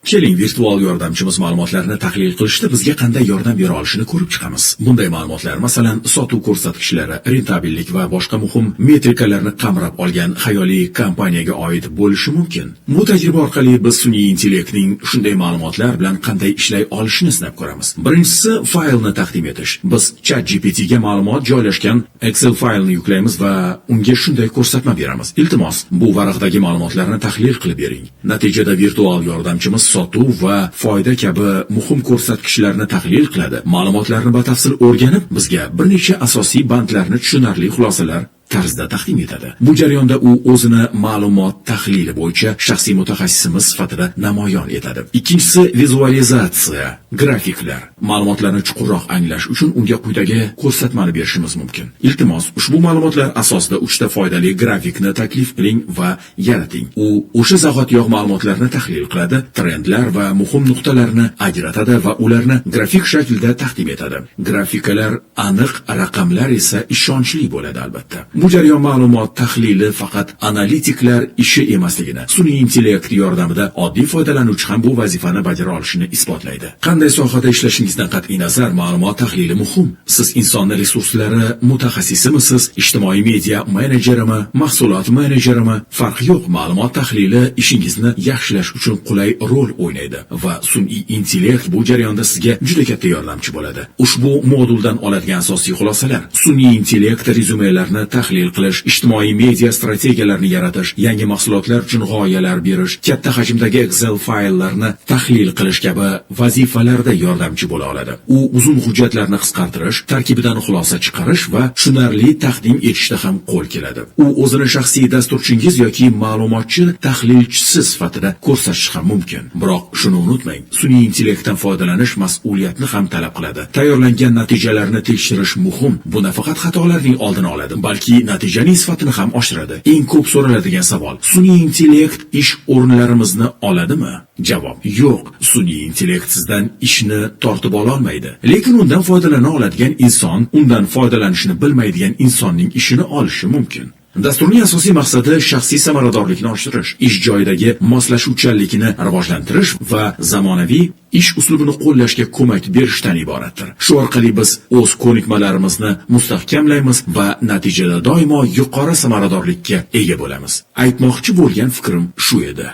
Keling, virtual yordamchimiz ma'lumotlarni tahlil qilishda bizga qanday yordam bera olishini ko'rib chiqamiz. Bunday ma'lumotlar, masalan, sotuv ko'rsatkichlari, rentabellik va boshqa muhim metrikalarni qamrab olgan xayoliy kompaniyaga oid bo'lishi mumkin. Bu tajriba orqali biz sun'iy intellektning shunday ma'lumotlar bilan qanday ishlay olishini sinab ko'ramiz. Birinchisi, faylni taqdim etish. Biz ChatGPT ga ma'lumot joylashgan Excel faylni yuklaymiz va unga shunday ko'rsatma beramiz. Iltimos, bu varaqdagi ma'lumotlarni tahlil qilib bering. Natijada virtual yordamchimiz sotuv va foyda kabi muhim ko'rsatkichlarni tahlil qiladi. Ma'lumotlarni batafsil o'rganib, bizga bir necha asosiy bandlarni tushunarli xulosalar tarzda taqdim etadi. Bu jarayonda u o'zini ma'lumot tahlili bo'yicha shaxsiy mutaxassisimiz sifatida namoyon etadi. Ikkinchisi, vizualizatsiya, grafiklar. Ma'lumotlarni chuqurroq anglash uchun unga quyidagi ko'rsatmani berishimiz mumkin. Iltimos, ushbu ma'lumotlar asosida 3 ta foydali grafikni taklif qiling va yarating. U o'sha zahotiyoq ma'lumotlarni tahlil qiladi, trendlar va muhim nuqtalarni ajratadi va ularni grafik shaklda taqdim etadi. Grafikalar aniq, raqamlar esa ishonchli bo'ladi albatta. Bu jarayon ma'lumot tahlili faqat analitiklar ishi emasligini, sun'iy intellekt yordamida oddiy foydalanuvchi ham bu vazifani bajara olishini isbotlaydi. Qanday sohada ishlashingizdan qat'iy nazar, ma'lumot tahlili muhim. Siz inson resurslari mutaxassisimisiz, ijtimoiy media menejerimi, mahsulot menejerimi, farqi yo'q, ma'lumot tahlili ishingizni yaxshilash uchun qulay rol o'ynaydi va sun'iy intellekt bu jarayonda sizga juda katta yordamchi bo'ladi. Ushbu moduldan oladigan asosiy xulosalar: sun'iy intellekt rezyumelarni tahlil qilish, ijtimoiy media strategiyalarini yaratish, yangi mahsulotlar uchun g'oyalar berish, katta hajmdagi Excel fayllarni tahlil qilish kabi vazifalarda yordamchi bo'la oladi. U uzun hujjatlarni qisqartirish, tarkibidan xulosa chiqarish va tushunarli taqdim etishda ham qo'l keladi. U o'zini shaxsiy dasturchingiz yoki ma'lumotchi tahlilchisi sifatida ko'rsatishi ham mumkin. Biroq shuni unutmang, sun'iy intellektdan foydalanish mas'uliyatni ham talab qiladi. Tayyorlangan natijalarni tekshirish muhim. Bu nafaqat xatolarning oldini oladi, balki natijaning sifatini ham oshiradi. Eng ko'p so'raladigan savol: sun'iy intellekt ish o'rinlarimizni oladimi? Javob: yo'q. Sun'iy intellekt sizdan ishni tortib ola olmaydi. Lekin undan foydalana oladigan inson, undan foydalanishni bilmaydigan insonning ishini olishi mumkin. Dasturning asosiy maqsadi shaxsiy samaradorlikni oshirish, ish joyidagi moslashuvchanlikni rivojlantirish va zamonaviy ish uslubini qo'llashga ko'mak berishdan iboratdir. Shu orqali biz o'z ko'nikmalarimizni mustahkamlaymiz va natijada doimo yuqori samaradorlikka ega bo'lamiz. Aytmoqchi bo'lgan fikrim shu edi.